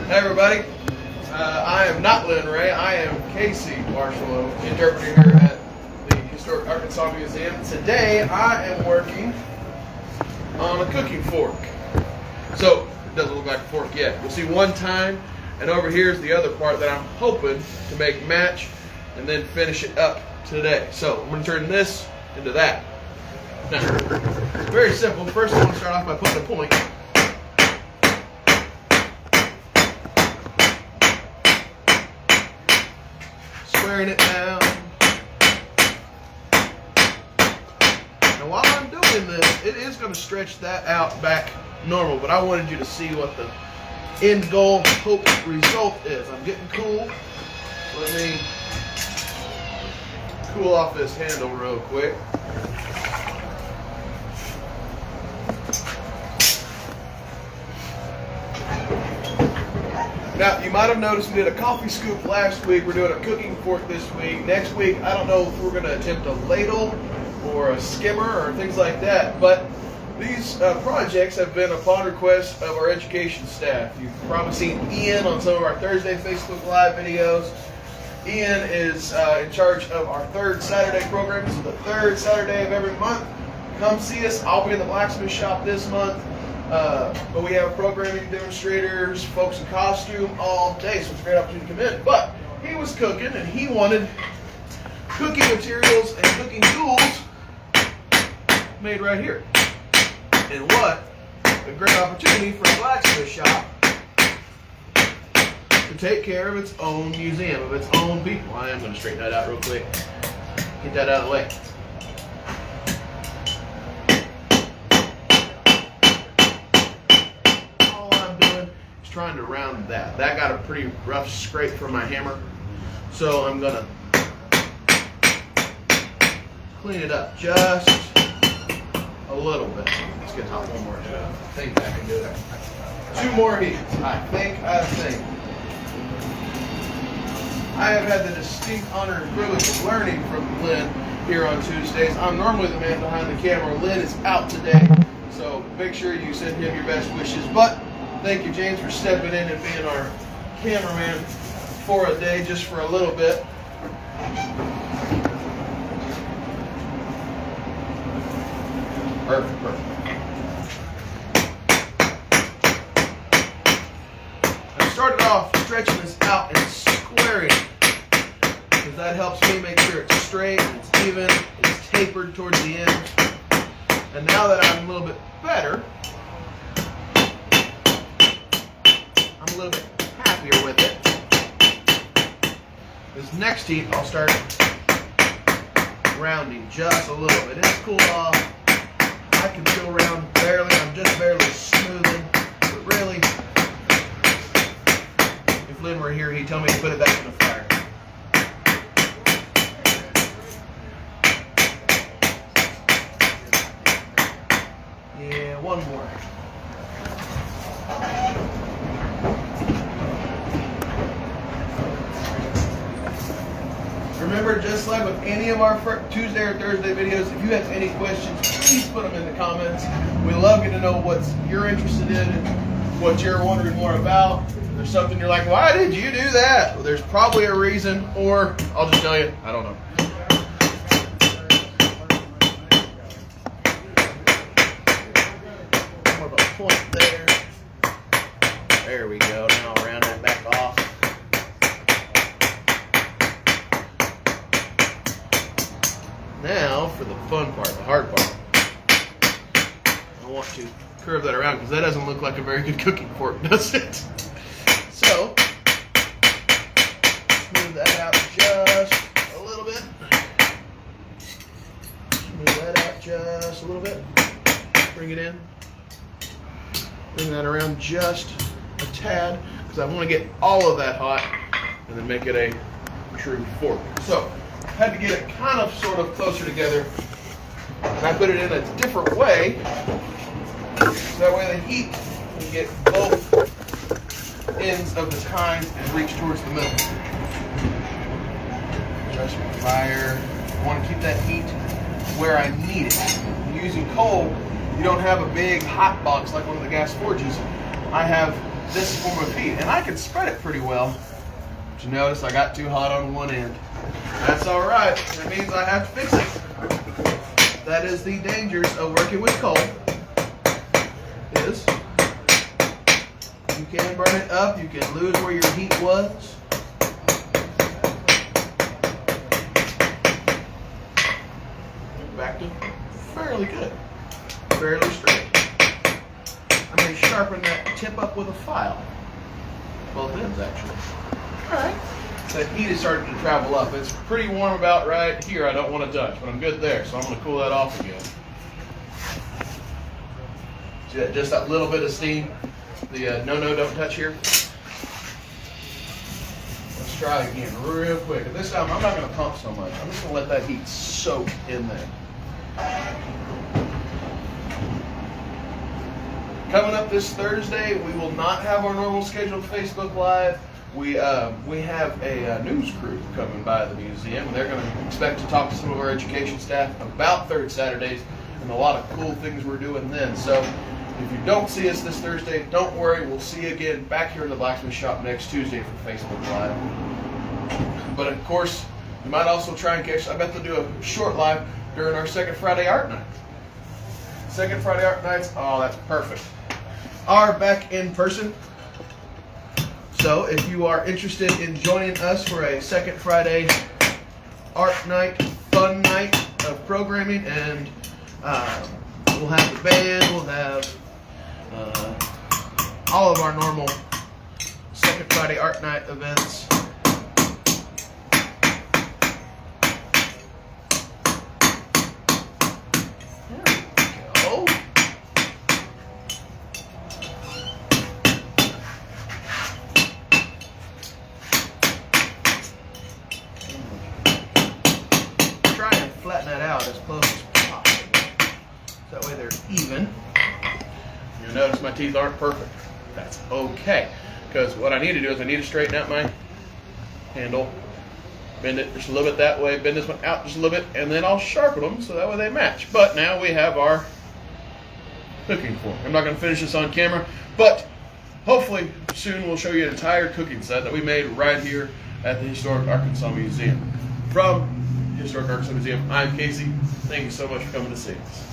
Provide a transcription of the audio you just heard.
Hey everybody, I am not Lin Rhea, I am Casey Marshall, interpreter here at the Historic Arkansas Museum. Today I am working on a cooking fork. So, it doesn't look like a fork yet. You'll see one time, and over here is the other part that I'm hoping to make match and then finish it up today. So, I'm going to turn this into that. Now, it's very simple. First I want to start off by putting a point. Squaring it down. Now while I'm doing this, it is going to stretch that out back normal, but I wanted you to see what the end goal, hope, result is. I'm getting cool. Let me cool off this handle real quick. Now, you might have noticed we did a coffee scoop last week. We're doing a cooking fork this week. Next week, I don't know if we're going to attempt a ladle or a skimmer or things like that, but these projects have been upon request of our education staff. You've probably seen Ian on some of our Thursday Facebook Live videos. Ian is in charge of our third Saturday program. This is the third Saturday of every month. Come see us. I'll be in the Blacksmith Shop this month. But we have programming demonstrators, folks in costume all day, so it's a great opportunity to come in. But he was cooking, and he wanted cooking materials and cooking tools made right here. And what a great opportunity for a blacksmith shop to take care of its own museum, of its own people. I am going to straighten that out real quick. Get that out of the way. Trying to round that. That got a pretty rough scrape from my hammer, so I'm gonna clean it up just a little bit. Let's get top one more. I think I can do it. Two more heats. I think. I have had the distinct honor and privilege of learning from Lin here on Tuesdays. I'm normally the man behind the camera. Lin is out today, so make sure you send him your best wishes. But thank you, James, for stepping in and being our cameraman for a day, just for a little bit. Perfect. I started off stretching this out and squaring it, because that helps me make sure it's straight, it's even, it's tapered towards the end. And now that I'm a little bit better, I'm a little bit happier with it. This next heat, I'll start rounding just a little bit. It's cool off. I can still round barely. I'm just barely smoothing. But really, if Lin were here, he'd tell me to put it back in the fire. Yeah, one more. Remember, just like with any of our Tuesday or Thursday videos, if you have any questions, please put them in the comments. We love getting to know what you're interested in and what you're wondering more about. If there's something you're like, why did you do that? Well, there's probably a reason, or I'll just tell you, I don't know. More of a point there. There we go. Now I'll round that back off. Now for the fun part, the hard part. I want to curve that around because that doesn't look like a very good cooking fork, does it? So, smooth that out just a little bit. Smooth that out just a little bit. Bring it in. Bring that around just a tad because I want to get all of that hot and then make it a true fork. So, had to get it kind of sort of closer together, and I put it in a different way so that way the heat can get both ends of the tines and reach towards the middle. Adjust my fire. I want to keep that heat where I need it. Using coal, you don't have a big hot box like one of the gas forges. I have this form of heat. And I can spread it pretty well. But you notice I got too hot on one end. That's all right. That means I have to fix it. That is the dangers of working with coal. Is you can burn it up. You can lose where your heat was. Back to fairly good. Fairly straight. I may sharpen that tip up with a file. Both ends, actually. Alright. The heat is starting to travel up. It's pretty warm about right here. I don't want to touch, but I'm good there, so I'm going to cool that off again. See that? Just that little bit of steam. The no, don't touch here. Let's try again real quick. And this time, I'm not going to pump so much. I'm just going to let that heat soak in there. Coming up this Thursday, we will not have our normal scheduled Facebook Live. We have a news crew coming by the museum, and they're going to expect to talk to some of our education staff about Third Saturdays and a lot of cool things we're doing then. So if you don't see us this Thursday, don't worry. We'll see you again back here in the Blacksmith Shop next Tuesday for Facebook Live. But of course, you might also try and catch, I bet they'll do a short live during our second Friday art night. Second Friday art nights, oh, that's perfect. Are back in person. So if you are interested in joining us for a second Friday art night, fun night of programming, and we'll have the band, we'll have all of our normal second Friday art night events. Flatten that out as close as possible. That way they're even. You'll notice my teeth aren't perfect. That's okay. Because what I need to do is I need to straighten out my handle, bend it just a little bit that way, bend this one out just a little bit, and then I'll sharpen them so that way they match. But now we have our cooking fork. I'm not going to finish this on camera, but hopefully soon we'll show you an entire cooking set that we made right here at the Historic Arkansas Museum. From Historic Arkansas Museum, I'm Casey. Thank you so much for coming to see us.